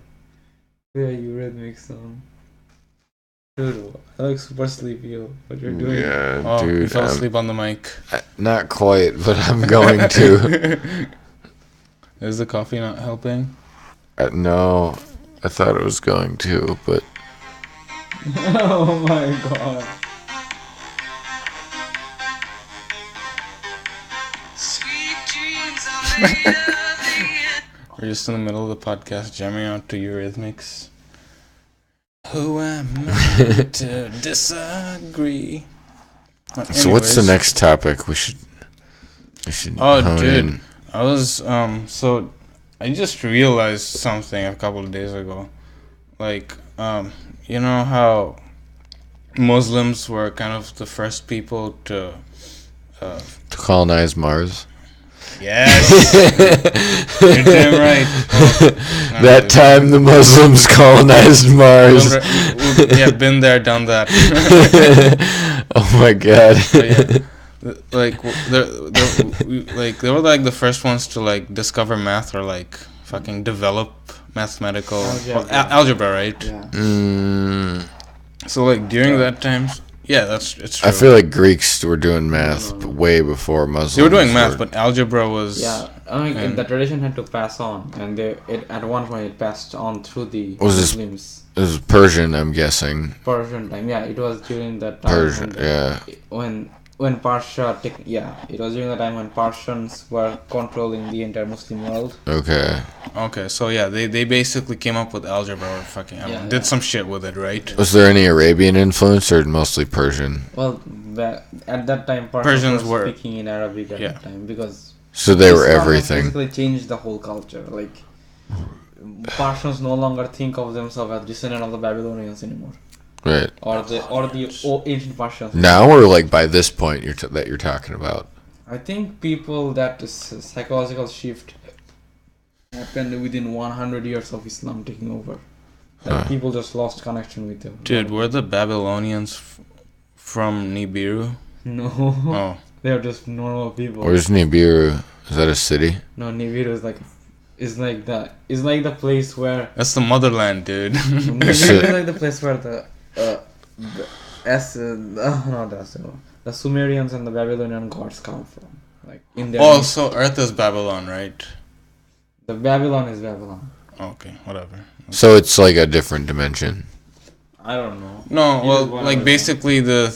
play a Eurythmics song? Dude, I look super sleepy. Yo. What you're doing? Yeah, Oh, you dude. fell asleep on the mic. Not quite, but I'm going to. Is the coffee not helping? No, I thought it was going to, but Oh my god. We're just in the middle of the podcast jamming out to Eurythmics. Who am I to disagree? But so what's the anyways, next topic we should Oh, hone dude. in? I was so I just realized something a couple of days ago. Like you know how Muslims were kind of the first people to To colonize Mars. yes. You're damn right. Well, That time the Muslims colonized Mars. yeah, been there, done that. Oh my god. But yeah, like they were like the first ones to like discover math or like fucking develop mathematical algebra, right? Yeah. So like during that time, yeah, it's true. I feel like Greeks were doing math way before Muslims. they were doing math, but algebra was Yeah, I mean, And- the tradition had to pass on, and at one point it passed on through the Was this- Muslims. it was Persian, I'm guessing. Persian time. Yeah, it was during that time Persian, yeah. when when it was during the time when Persians were controlling the entire Muslim world. Okay, so yeah, they basically came up with algebra or fucking did some shit with it, right? Was there any Arabian influence or mostly Persian? Well, at that time, Persians were speaking in Arabic at that time because. So they were everything. Basically changed the whole culture. Like Persians no longer think of themselves as descendant of the Babylonians anymore. Right. Or the ancient Persians. Now or like by this point that you're talking about? I think people that psychological shift happened within 100 years of Islam taking over. Like people just lost connection with them. Dude, were the Babylonians from Nibiru? No. Oh. They're just normal people. Where's Nibiru? Is that a city? No, Nibiru is like the place where. That's the motherland, dude. Nibiru is like the place where the Sumerians and the Babylonian gods come from. Like in their. Oh, so Earth is Babylon, right? The Babylon is Babylon. Okay, whatever. So it's like a different dimension. I don't know. No, well, like basically the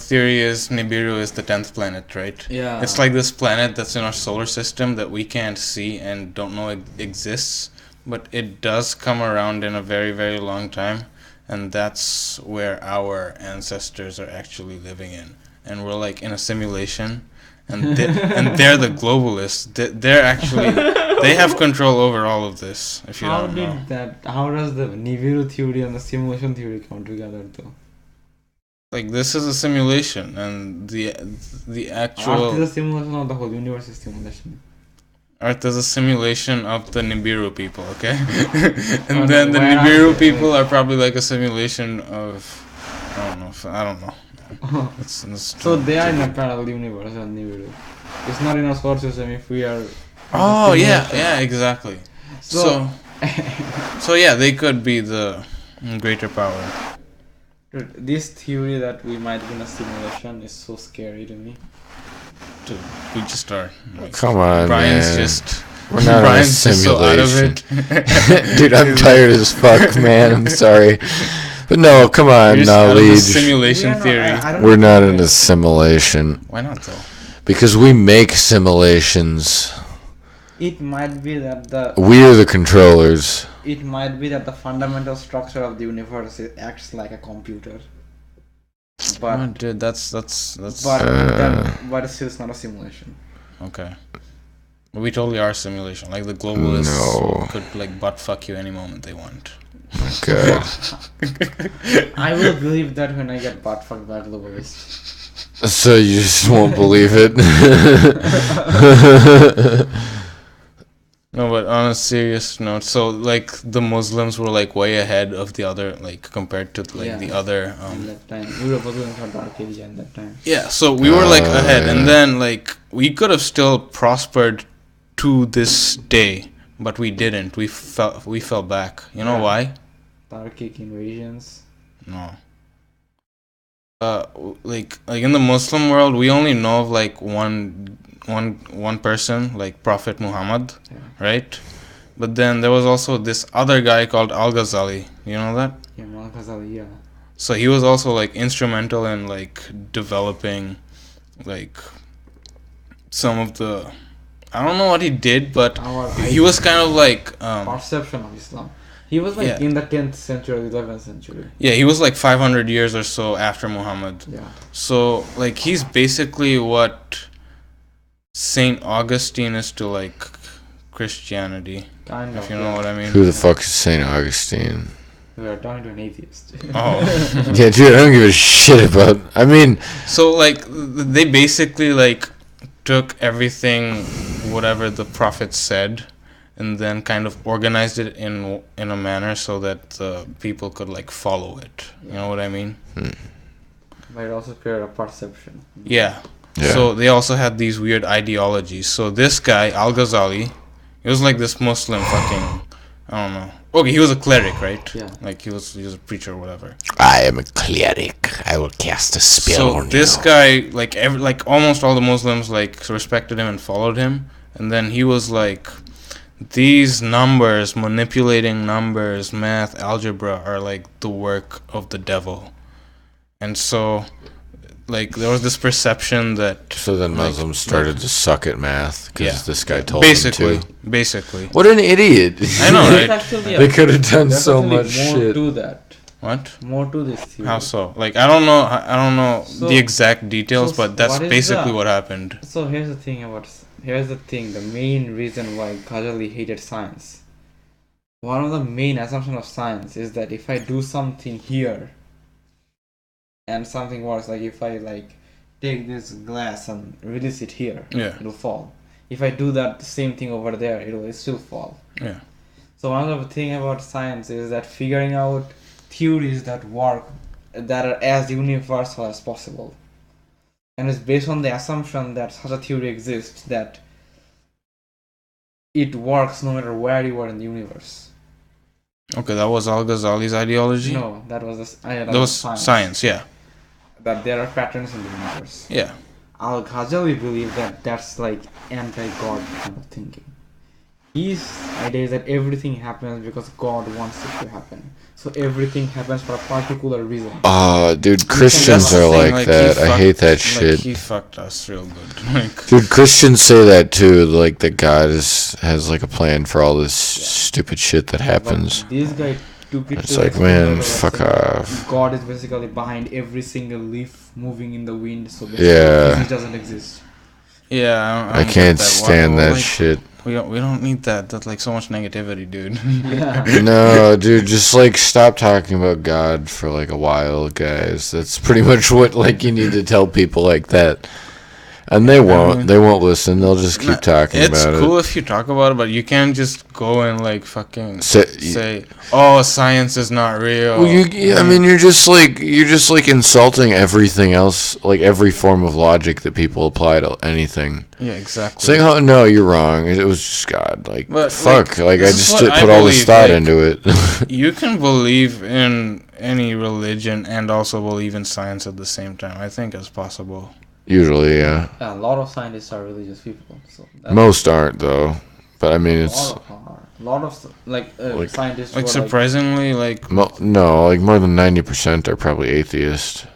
theory is Nibiru is the 10th planet, right? Yeah. It's like this planet that's in our solar system that we can't see and don't know it exists, but it does come around in a very, very long time, and that's where our ancestors are actually living in, and we're like in a simulation, and they're the globalists. They're actually they have control over all of this. If you don't know. How does the Nibiru theory and the simulation theory come together, though? Like this is a simulation, and the actual Earth is a simulation of the whole universe is simulation. Earth is a simulation of the Nibiru people, okay? And then the Nibiru people are probably like a simulation of I don't know. So they are in a parallel universe and Nibiru. It's not in our solar system if we are. Oh yeah, exactly. So yeah, they could be the greater power. Dude, this theory that we might be in a simulation is so scary to me. Dude, we just are. Like, come on, Brian's man. just. We're not Brian's in a simulation. just so out of it. Dude, I'm tired as fuck, man. I'm sorry. But no, come on, knowledge. Simulation theory. We're not in a simulation. Why not though? Because we make simulations. It might be that we're the controllers. It might be that the fundamental structure of the universe acts like a computer. But oh, dude, that's. But still, it's not a simulation. Okay. But we totally are a simulation. Like the globalists could like butt fuck you any moment they want. Okay. I will believe that when I get butt fucked by globalists. So you just won't believe it. No, but on a serious note, so like the Muslims were like way ahead of the other, like compared to like the other. At that time, Europe was going for dark age at that time. Yeah, so we were like ahead, and then like we could have still prospered to this day, but we didn't. We fell back. You know why? Dark age invasions. No. Like in the Muslim world, we only know of like one person, like Prophet Muhammad, right? But then there was also this other guy called Al-Ghazali. You know that? Yeah, Al-Ghazali, yeah. So he was also like instrumental in like developing like some of the, I don't know what he did, but he was kind of like perception of Islam. He was like in the 10th century, 11th century. Yeah, he was like 500 years or so after Muhammad. Yeah. So like he's basically what Saint Augustine is to like Christianity. Kind of. If you know what I mean. Who the fuck is Saint Augustine? We are talking to an atheist. Oh. Yeah, dude, I don't give a shit about. I mean. So like they basically like took everything, whatever the prophet said, and then kind of organized it in a manner so that the people could like follow it. You know what I mean? But it also created a perception. Yeah. So they also had these weird ideologies. So this guy, Al-Ghazali, he was like this Muslim fucking, I don't know. Okay, he was a cleric, right? Yeah. Like he was a preacher or whatever. I am a cleric. I will cast a spell on you. So this guy, like almost all the Muslims like respected him and followed him. And then he was like, these numbers, manipulating numbers, math, algebra are like the work of the devil. And so like there was this perception that So then like- Muslims started to suck at math because Yeah. this guy told basically, them to. basically. What an idiot! I know, There's right? actually They could have done there's so actually much more shit. to that. What? More to this theory. How so? Like I don't know So- the exact details, so but that's what is basically the- what happened. So here's the thing. The main reason why Ghazali hated science. One of the main assumptions of science is that if I do something here, and something works, like if I like take this glass and release it here, Yeah. it'll fall. If I do that same thing over there, it'll still fall. Yeah. So one of the thing about science is that figuring out theories that work, that are as universal as possible, and it's based on the assumption that such a theory exists, that it works no matter where you are in the universe. Okay, that was Al Ghazali's ideology. No, that was that was science. Yeah. That there are patterns in the universe. Yeah. Al Ghazali believed that that's like anti-God kind of thinking. His idea is that everything happens because God wants it to happen. So everything happens for a particular reason. Dude, Christians That's the are thing, like he that. I fucked- hate that Like shit. he fucked us real good. Like Dude, Christians say that too. Like that God has like a plan for all this stupid shit that happens. But this guy took it It's to like, the man, extent fuck of off. God is basically behind every single leaf moving in the wind, so basically Yeah. physics doesn't exist. yeah, I don't can't get that. stand Why- that like, shit. We don't need that. That's like so much negativity, dude. Yeah. No, dude, just like stop talking about God for like a while, guys. That's pretty much what like you need to tell people like that. And they won't. mean- They won't listen. They'll just keep talking It's about cool it. if you talk about it, but you can't just go and like fucking Say, say, "Oh, science is not real." well, I mean, you're just like insulting everything else, like every form of logic that people apply to anything. yeah, exactly. Saying, "Oh no, you're wrong. It was just God." Like, But, fuck. like, Like, I this is just what I put all this believe, thought like- into it. You can believe in any religion and also believe in science at the same time. I think it's possible. Usually, yeah. Yeah, a lot of scientists are religious people. So that's Most aren't though. But I mean, a it's lot of Like- scientists Like who are surprisingly, like no, like more than 90% are probably atheist.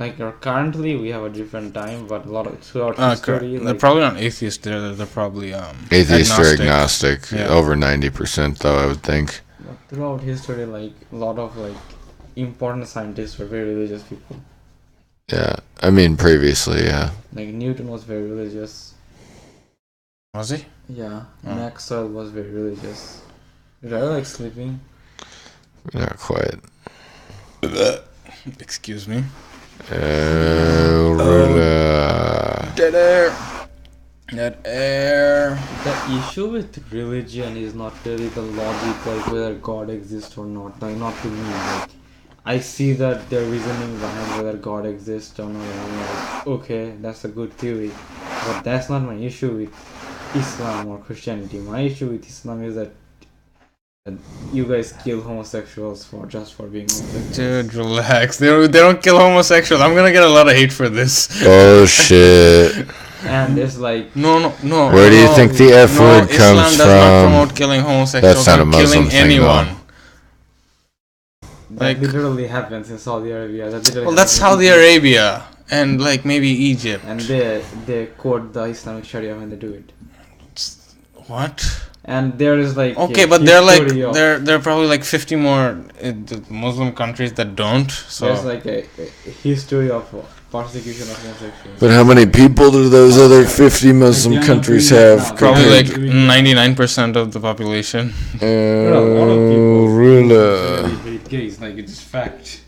currently we have a different time, but a lot of throughout history, they're like, probably not atheists. They're probably Atheist or agnostic. agnostic. Yeah. Over 90% though, I would think. but throughout history, like a lot of like important scientists were very religious people. Yeah. I mean, previously, yeah. Like Newton was very religious. Was he? Yeah, Oh. Maxwell was very religious. Did I like sleeping? Not quite. Excuse me. Ruler. Dead air. Dead air. The issue with religion is not really the logic, like whether God exists or not. Like not to me. Like I see that their reasoning behind whether God exists or not. And I'm like, okay, that's a good theory, but that's not my issue with Islam or Christianity. My issue with Islam is that you guys kill homosexuals for being homosexuals. Dude, relax. They don't kill homosexuals. I'm gonna get a lot of hate for this. Oh shit. And it's like No. Where do you think the F word Islam comes does not from? promote killing homosexuals. That's not a or Muslim killing thing, anyone. though. that Like- literally happens in Saudi Arabia. That literally Well, that's happens in Saudi Egypt. Arabia and like maybe Egypt. And they quote the Islamic Sharia when they do it. What? And there is like Okay, a but they're like history of- there are probably like 50 more the Muslim countries that don't. So there's like a history of persecution of homosexuals. But how many people do those other 50 Muslim Like, countries they're not have? doing probably Yeah, like doing- 99% of the population. There are a lot of people who Ruler. really hate gays, like it's fact.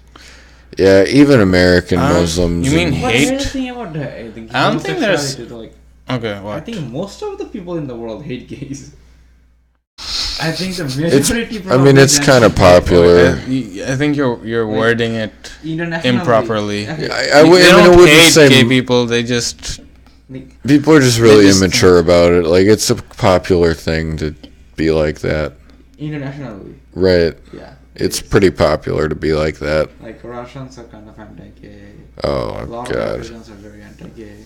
Yeah, even American Uh, Muslims. you mean and- But Hate? here's the thing about the I don't think there's- homosexuality, like, Okay, I what? think most of the people in the world hate gays. I think the It's- majority. I mean, it's kind of popular. I think you're Like, wording it Internationally, improperly. okay, I they mean, I don't wouldn't hate say gay people. They just like, people are just really just- immature about it. Like, it's a popular thing to be like that. internationally, Right. yeah. It's pretty popular to be like that. Like Russians are kind of anti-gay. Oh, A lot of God. Africans are very anti-gay.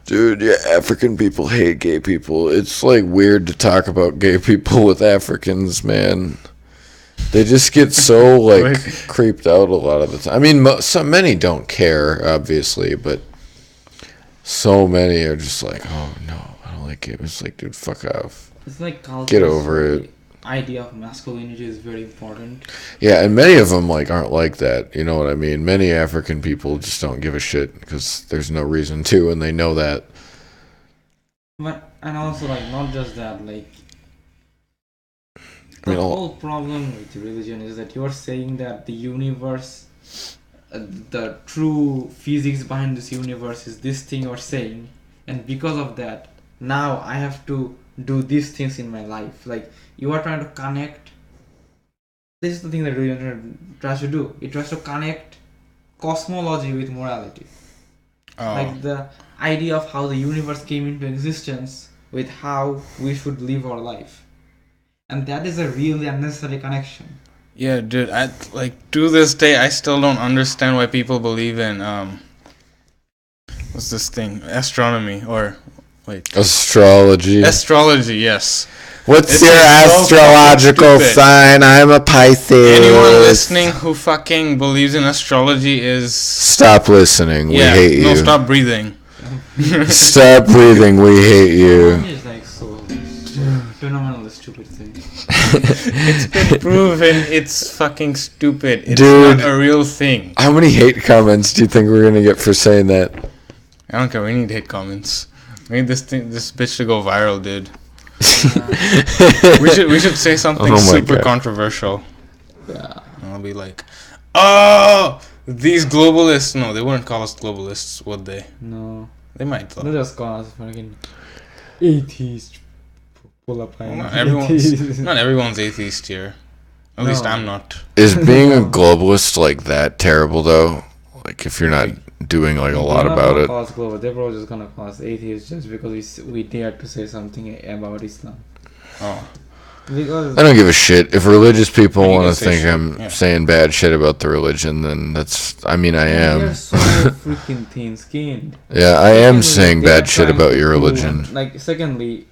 Dude, yeah, African people hate gay people. It's, like, weird to talk about gay people with Africans, man. They just get so, like, creeped out a lot of the time. I mean, many don't care, obviously, but So many are just like, oh no, I don't like it. It's like, dude, fuck off. It's like culture. Get over it. Idea of masculinity is very important. Yeah, and many of them like aren't like that. You know what I mean? Many African people just don't give a shit because there's no reason to, and they know that. But and also like not just that, like I mean, the whole problem with religion is that you're saying that the universe, the true physics behind this universe is this thing you're saying, and because of that, now I have to do these things in my life. Like you are trying to connect. This is the thing that religion tries to do. It tries to connect cosmology with morality. Like the idea of how the universe came into existence with how we should live our life. And that is a really unnecessary connection. Yeah, dude, I like to this day I still don't understand why people believe in what's this thing? Astronomy or wait. Astrology. Astrology, yes. What's your astrological sign? I'm a Pisces. Anyone listening who fucking believes in astrology is... Stop listening. We hate you. No, stop breathing. Stop breathing. We hate you. It's like so phenomenally stupid thing. It's been proven it's fucking stupid. It's Dude, not a real thing. How many hate comments do you think we're gonna get for saying that? I don't care. We need hate comments. We need this bitch to go viral, dude. we should say something super controversial. Yeah. And I'll be like, oh, these globalists. No, they wouldn't call us globalists, would they? No. They might though. They just call us fucking atheist. Pull up Not everyone's atheist here. At least I'm not. Is being a globalist like that terrible though? Like if you're not doing like a lot about it. They're probably just gonna call us atheists just because we dared to say something about Islam. Oh. Because I don't give a shit. If religious people You want can to say think shit, I'm yeah. saying bad shit about the religion, then that's, I mean, I am. They're so freaking thin-skinned. Yeah, I am Secondly, saying they are bad shit trying about to your prove- religion. Like, secondly,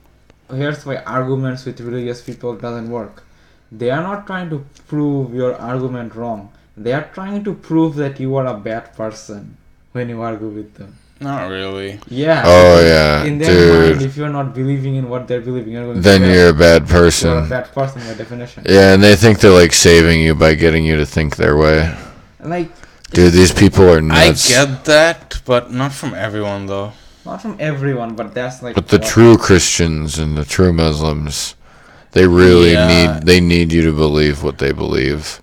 here's why arguments with religious people doesn't work. They are not trying to prove your argument wrong. They are trying to prove that you are a bad person when you argue with them. Not really. Yeah. Oh, because yeah, in their mind, dude. if you're not believing in what they're believing, you're going to Then you're a bad you're a person. bad person by definition. Yeah, and they think they're like saving you by getting you to think their way. Like, Dude, these people are nuts. I get that, but not from everyone though. not from everyone, but that's like. But the true Christians and the true Muslims, they really Yeah. need you to believe what they believe,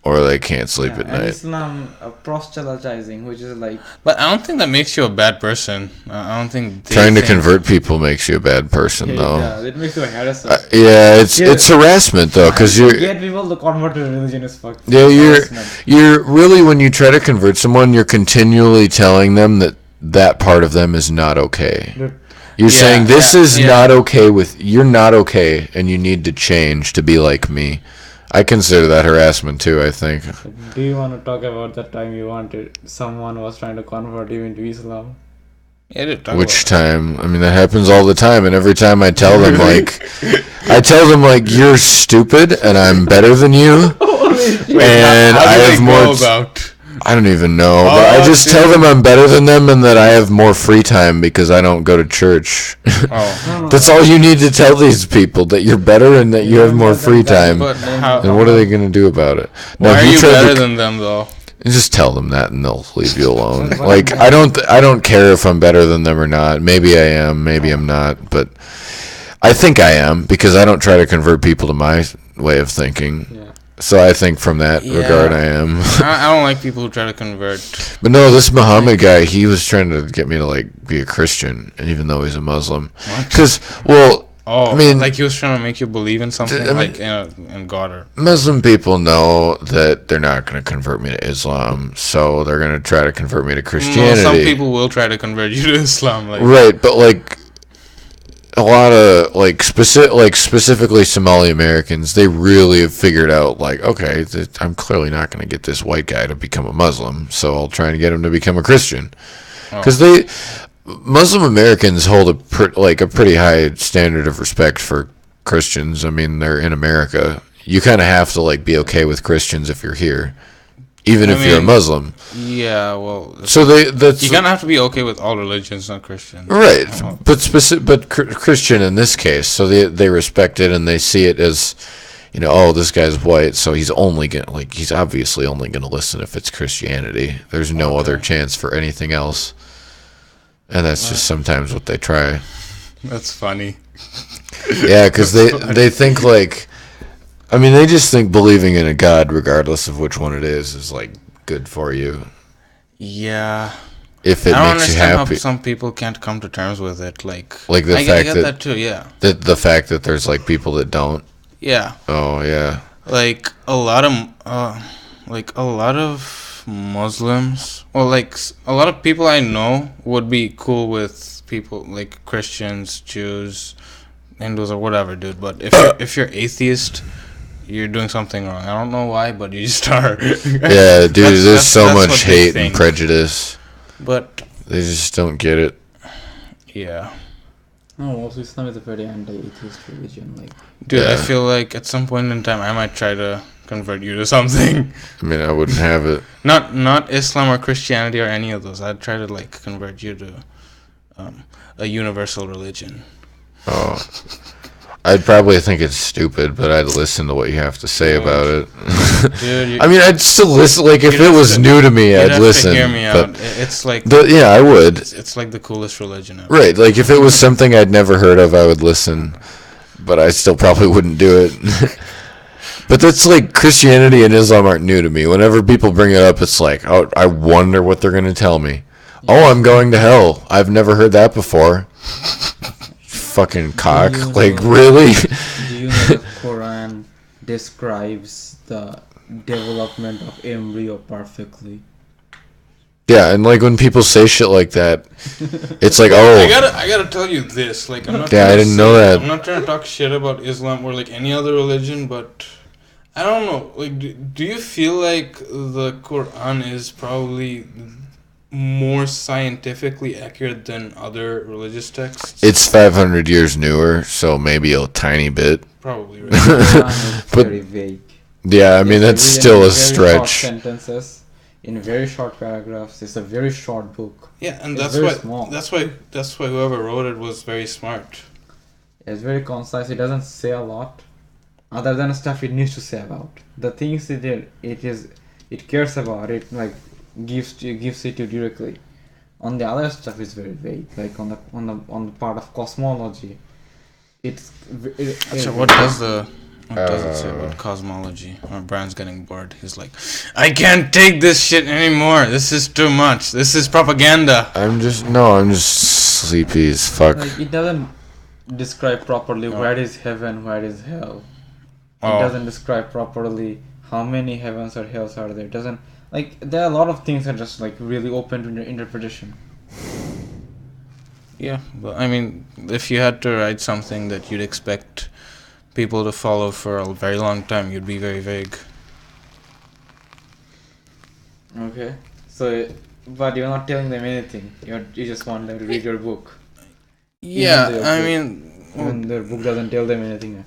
or they can't sleep at And night. Islam proselytizing, which is like. But I don't think that makes you a bad person. I don't think Trying to convert people makes you a bad person, though. Yeah, it makes you a heretic. Yeah, it's Yeah. harassment though, because you're Get people to convert to religion is fucked. yeah Harassment. you're really, when you try to convert someone, you're continually telling them that part of them is not okay. Dude, You're Yeah, saying this yeah, is yeah. not okay you're not okay, and you need to change to be like me. I consider that harassment too, I think. do you want to talk about the time you wanted someone was trying to convert you into Islam? Yeah, dude, talk Which about time? I mean, that happens all the time, and every time I tell them like, you're stupid, and I'm better than you, it. and How I do they have go more. about? I don't even know, but I just tell them I'm better than them, and that I have more free time because I don't go to church. Oh, That's all you need to tell these people, that you're better and that you have more free time. but how? And what are they gonna do about it? Now, Why if are you try to- better than them though? Just tell them that, and they'll leave you alone. Like, I don't care if I'm better than them or not. Maybe I am, maybe I'm not, but I think I am because I don't try to convert people to my way of thinking. Yeah. So I think from that regard, I am. I don't like people who try to convert. But no, this Muhammad guy, he was trying to get me to like be a Christian, even though he's a Muslim. Because, well, Oh, I mean, like he was trying to make you believe in something, I mean- like in God or. Muslim people know that they're not going to convert me to Islam, so they're going to try to convert me to Christianity. No, some people will try to convert you to Islam, like. Right, but like a lot of specifically Somali Americans, they really have figured out like, okay, I'm clearly not going to get this white guy to become a Muslim, so I'll try and get him to become a Christian. Because Muslim Americans hold a pretty high standard of respect for Christians. I mean, they're in America. You kind of have to like be okay with Christians if you're here. even if you're a Muslim. Yeah, well, So that's you kind of have to be okay with all religions, not Christian. right. But Christian in this case, so they respect it and they see it as, oh, this guy's white, so he's obviously only gonna listen if it's Christianity. There's no other chance for anything else, and that's just sometimes what they try. That's funny. Yeah, because they think they just think believing in a God, regardless of which one it is like good for you. Yeah. If it I don't makes you understand happy. how some people can't come to terms with it. Like the I fact get that too. Yeah. The fact that there's people that don't. Yeah. Oh yeah. Like a lot of Muslims, or a lot of people I know would be cool with people like Christians, Jews, Hindus, or whatever, dude. But if you're atheist, you're doing something wrong. I don't know why, but you just are. Yeah, dude. There's so much hate and prejudice. But they just don't get it. Yeah. No, also Islam is a very anti-atheist religion. Dude, yeah. I feel like at some point in time I might try to convert you to something. I mean, I wouldn't have it. Not Islam or Christianity or any of those. I'd try to convert you to a universal religion. Oh, I'd probably think it's stupid, but I'd listen to what you have to say about it. Dude, I mean, I'd still listen. If it was new to me, I'd listen. To hear me out. It's yeah, I would. It's like the coolest religion ever. Right, if it was something I'd never heard of, I would listen, but I still probably wouldn't do it. But that's Christianity and Islam aren't new to me. Whenever people bring it up, it's oh, I wonder what they're going to tell me. Yeah. Oh, I'm going to hell. I've never heard that before. Fucking cock. Really? Do you know the Quran describes the development of embryo perfectly? Yeah, and when people say shit like that, it's oh. I gotta tell you this. I'm not. Yeah, I didn't know that. I'm not trying to talk shit about Islam or any other religion, but I don't know. Do you feel the Quran is probably more scientifically accurate than other religious texts? It's 500 years newer, so maybe a tiny bit. Probably, right? But very vague. Yeah, I mean that's still a stretch. Short sentences in very short paragraphs. It's a very short book. Yeah, and that's why whoever wrote it was very smart. It's very concise. It doesn't say a lot, other than stuff it needs to say about. The things it cares about. It gives it to you directly. On the other stuff, it's very vague. On the part of cosmology, what does it say about cosmology? Or Brian's getting bored. He's I can't take this shit anymore. This is too much. This is propaganda. I'm just sleepy as fuck. It doesn't describe properly where is heaven, where is hell. It doesn't describe properly how many heavens or hells are there. It doesn't there are a lot of things that are just really open to interpretation. Yeah, but I mean, if you had to write something that you'd expect people to follow for a very long time, you'd be very vague. Okay, but you're not telling them anything. You just want them to read your book. Yeah, I mean, even their book doesn't tell them anything.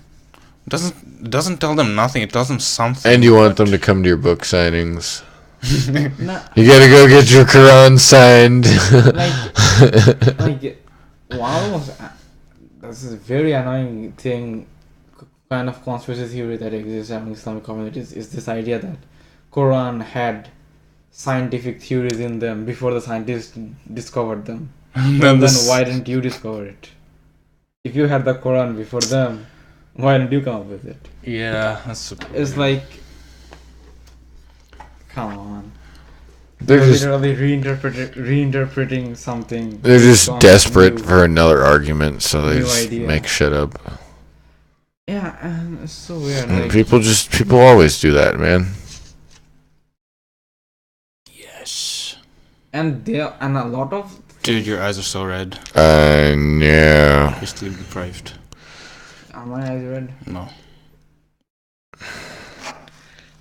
It doesn't tell them nothing. It tells them something. And you want them to come to your book signings. Nah. You gotta go get your Quran signed. Wow, this is a very annoying thing, kind of conspiracy theory that exists among Islamic communities, is this idea that Quran had scientific theories in them before the scientists discovered them. Then why didn't you discover it? If you had the Quran before them, why didn't you come up with it? Yeah, that's super It's weird. Come on. They're just literally reinterpreting something. They're just desperate for another argument, so they just idea. make shit up. Yeah, and it's so weird. People always do that, man. Yes. And a lot of. Dude, your eyes are so red. Yeah. You're sleep deprived. Are my eyes red? No.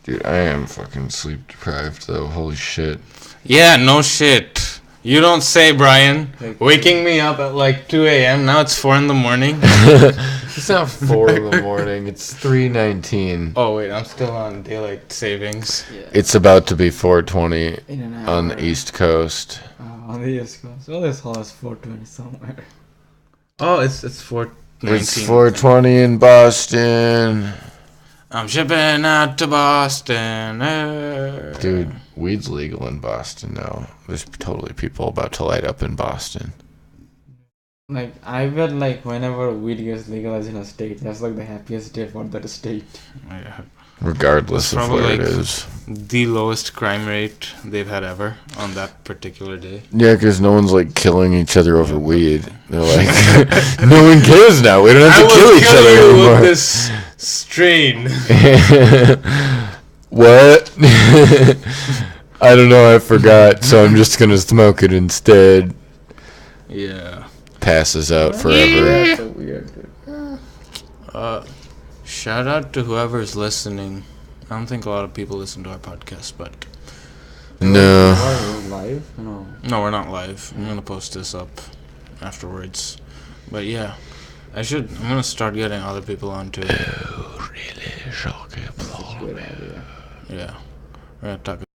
Dude, I am fucking sleep deprived though. Holy shit. Yeah, no shit. You don't say, Brian. Waking me up at 2 a.m. Now it's 4 in the morning. It's not 4 in the morning. It's 3:19. Oh wait, I'm still on daylight savings. Yeah. It's about to be 4:20 In an hour. on the East Coast. On the East Coast. Well, this hall is 4:20 somewhere. Oh, it's 4:19. It's 4:20 in Boston. I'm shipping out to Boston. Dude, weed's legal in Boston now. There's totally people about to light up in Boston. Like, I bet, like, whenever weed gets legalized in a state, that's, like, the happiest day for that state. Yeah. Regardless of Probably where it like- is. The lowest crime rate they've had ever on that particular day. Yeah, because no one's, like, killing each other over weed. They're like, no one cares now. We don't have to kill each other anymore. with this strain. What? I don't know, I forgot, so I'm just gonna smoke it instead. Yeah. Passes out forever. That's so weird, dude. Shout out to whoever's listening. I don't think a lot of people listen to our podcast, but No. Are you live? No. no, we're not live. I'm gonna post this up afterwards. But yeah, I'm gonna start getting other people onto it. Really? Good idea. Yeah. We're gonna talk